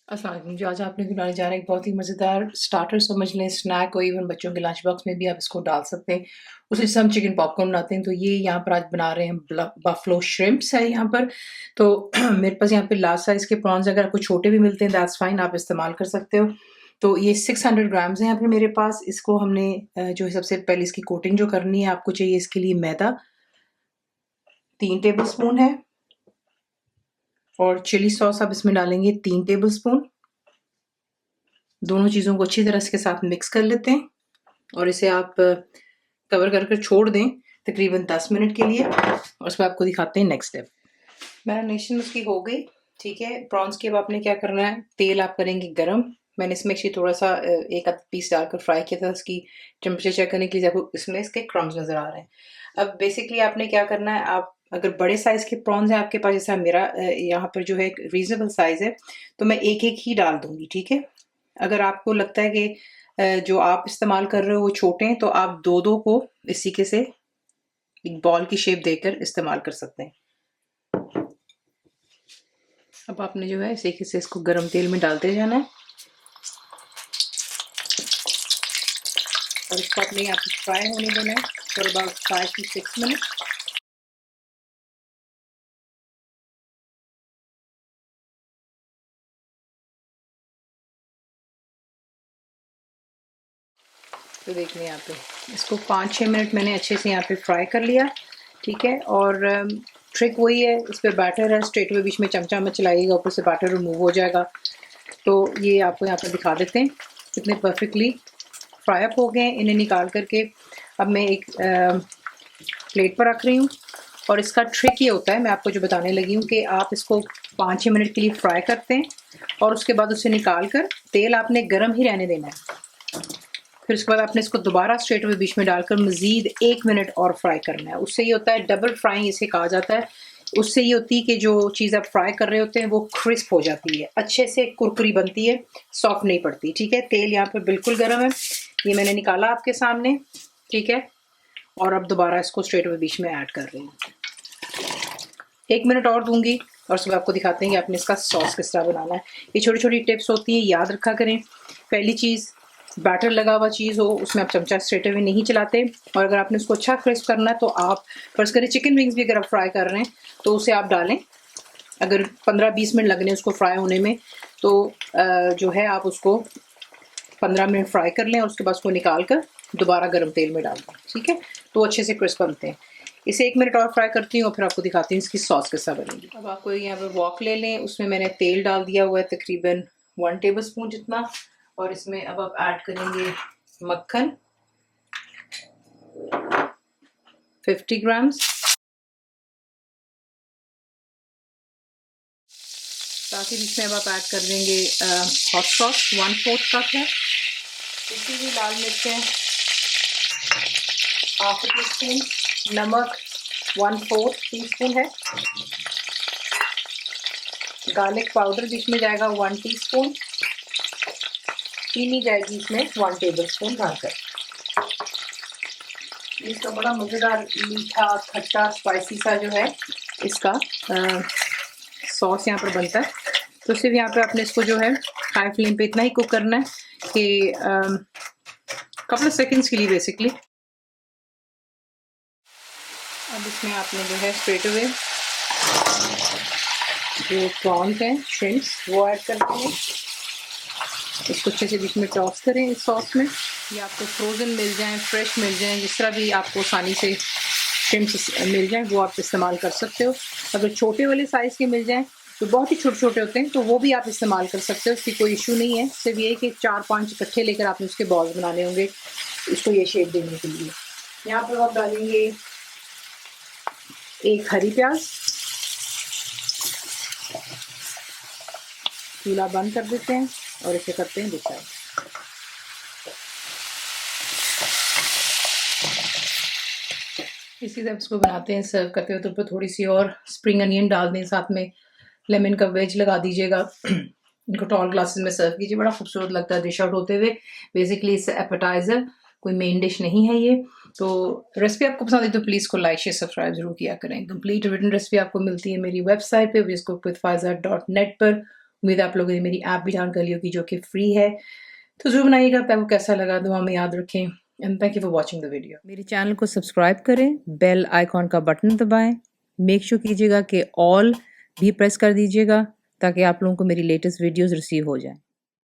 अस्सलाम वालेकुम जी। आज आपने बनाने जा रहे हैं एक बहुत ही मज़ेदार स्टार्टर समझ लें, स्नैक हो, इवन बच्चों के लंच बॉक्स में भी आप इसको डाल सकते हैं। उसी से हम चिकन पॉपकॉर्न बनाते हैं, तो ये यहाँ पर आज बना रहे हैं बफलो श्रिम्प्स है यहाँ पर। तो मेरे पास यहाँ पे लार्ज साइज़ के प्रॉन्स, अगर आपको छोटे भी मिलते हैं दैट्स फाइन, आप इस्तेमाल कर सकते हो। तो ये 600 ग्राम्स हैं यहाँ पे मेरे पास। इसको हमने जो है सबसे पहले इसकी कोटिंग जो करनी है, आपको चाहिए इसके लिए मैदा 3 टेबल स्पून है, और चिली सॉस आप इसमें डालेंगे 3 टेबल स्पून। दोनों चीज़ों को अच्छी तरह इसके साथ मिक्स कर लेते हैं और इसे आप कवर करके छोड़ दें तकरीबन 10 मिनट के लिए, और उसमें आपको दिखाते हैं नेक्स्ट स्टेप। मैरिनेशन उसकी हो गई, ठीक है। प्रॉन्स के अब आपने क्या करना है, तेल आप करेंगे गरम। मैंने इसमें एक्चुअली थोड़ा सा एक आध पीस डालकर फ्राई किया था, उसकी टेम्परेचर चेक करने के लिए। आपको इसमें इसके क्रम्स नज़र आ रहे हैं। अब बेसिकली आपने क्या करना है, आप अगर बड़े साइज़ के प्रॉन्स हैं आपके पास, जैसा मेरा यहाँ पर जो है रीज़नेबल साइज़ है, तो मैं एक एक ही डाल दूँगी, ठीक है। अगर आपको लगता है कि जो आप इस्तेमाल कर रहे हो वो छोटे हैं, तो आप दो दो को इस तरीके से एक बॉल की शेप देकर इस्तेमाल कर सकते हैं। अब आपने जो है इस तरीके से इसको गर्म तेल में डालते जाना है, और इसको आपने यहाँ पे फ्राई होने देना है फॉर अबाउट 5 to 6 मिनट। तो देखिए यहाँ पे इसको 5-6 मिनट मैंने अच्छे से यहाँ पे फ्राई कर लिया, ठीक है। और ट्रिक वही है, इस पर बैटर है, स्ट्रेट में बीच में चमचा मत चलाइएगा, ऊपर से बैटर रिमूव हो जाएगा। तो ये आपको यहाँ पे दिखा देते हैं कितने परफेक्टली फ्राई अप हो गए हैं। इन्हें निकाल करके अब मैं एक प्लेट पर रख रही हूँ। और इसका ट्रिक ये होता है, मैं आपको जो बताने लगी हूँ, कि आप इसको 5-6 मिनट के लिए फ्राई करते हैं और उसके बाद उसे निकाल कर तेल आपने गर्म ही रहने देना है। फिर उसके बाद आपने इसको दोबारा स्ट्रेट अवे बीच में डालकर मज़ीद 1 मिनट और फ्राई करना है। उससे ये होता है डबल फ्राइंग इसे कहा जाता है। उससे ये होती है कि जो चीज़ आप फ्राई कर रहे होते हैं वो क्रिस्प हो जाती है, अच्छे से कुरकुरी बनती है, सॉफ्ट नहीं पड़ती, ठीक है। तेल यहाँ पर बिल्कुल गर्म है, ये मैंने निकाला आपके सामने, ठीक है। और अब दोबारा इसको स्ट्रेट अवे बीच में ऐड कर रही हूँ। 1 मिनट और दूंगी और उसके बाद आपको दिखाते हैं कि आपने इसका सॉस किस तरह बनाना है। ये छोटी छोटी टिप्स होती हैं, याद रखा करें। पहली चीज़, बैटर लगा हुआ चीज़ हो उसमें आप चमचा स्ट्रेट अवे नहीं चलाते। और अगर आपने उसको अच्छा क्रिस्प करना है तो आप फर्ज करें चिकन विंग्स भी अगर आप फ्राई कर रहे हैं तो उसे आप डालें। अगर 15-20 मिनट लगने उसको फ्राई होने में, तो जो है आप उसको 15 मिनट फ्राई कर लें और उसके बाद उसको निकाल कर दोबारा गर्म तेल में डाल दें, ठीक है। तो अच्छे से क्रिस्प बनते हैं। इसे 1 मिनट और फ्राई करती हूँ और फिर आपको दिखाती हूँ इसकी सॉस कैसा बनेगी। अब आपको यहाँ पे वॉक ले लें, उसमें मैंने तेल डाल दिया हुआ है तकरीबन 1 टेबल स्पून जितना, और इसमें अब आप ऐड करेंगे मक्खन 50 ग्राम्स। साथ ही बीच में अब आप ऐड कर देंगे हॉट सॉस 1/4 कप है। इसी भी लाल मिर्चें हाफ टी स्पून, नमक 1/4 टीस्पून है, गार्लिक पाउडर बीच में जाएगा 1 टीस्पून, चीनी जाएगी इसमें 1 टेबल स्पून डालकर। इसका बड़ा मज़ेदार मीठा खट्टा स्पाइसी सा जो है इसका सॉस यहाँ पर बनता है। तो सिर्फ यहाँ पे आपने इसको जो है हाई फ्लेम पे इतना ही कुक करना है कि कपल ऑफ सेकंड्स के लिए बेसिकली। अब इसमें आपने जो है स्ट्रेट अवे जो प्रॉन्स हैं, श्रिम्प्स, वो ऐड करते हैं। इसको अच्छे से बीच में टॉस करें इस सॉस में। ये आपको फ्रोज़न मिल जाएं, फ्रेश मिल जाएं, जिस तरह भी आपको आसानी से श्रिम्प्स मिल जाएं वो आप इस्तेमाल कर सकते हो। अगर छोटे वाले साइज़ के मिल जाएं तो बहुत ही छोटे छोटे होते हैं, तो वो भी आप इस्तेमाल कर सकते हो, उसकी कोई इशू नहीं है। सिर्फ ये कि 4-5 इकट्ठे लेकर आपने उसके बॉल्स बनाने होंगे इसको ये शेप देने के लिए। यहाँ पर आप डालेंगे एक हरी प्याज, चूल्हा बंद कर देते हैं और इसे करते हैं डिसाइड। इसी तरह इसको बनाते हैं, सर्व करते हुए तो ऊपर थोड़ी सी और स्प्रिंग अनियन डाल दें, साथ में लेमन का वेज लगा दीजिएगा। इनको टॉल ग्लासेस में सर्व कीजिए, बड़ा खूबसूरत लगता है डिश आउट होते हुए। बेसिकली इससे एपेटाइजर, कोई मेन डिश नहीं है ये। तो रेसिपी आपको पसंद आई तो प्लीज़ को लाइक शेयर सब्सक्राइब जरूर किया करें। कंप्लीट रिटन रेसिपी आपको मिलती है मेरी वेबसाइट पे viscookwithfaiza.net पर। उम्मीद है आप लोगों ने मेरी ऐप भी डाउन कर ली होगी जो कि फ्री है। तो ज़रूर बनाइएगा, आपको कैसा लगा दुआ में याद रखें and thank you for watching the video. मेरे चैनल को सब्सक्राइब करें, बेल आइकॉन का बटन दबाएं, मेक श्योर कीजिएगा कि ऑल भी प्रेस कर दीजिएगा ताकि आप लोगों को मेरी लेटेस्ट वीडियोस रिसीव हो जाएं।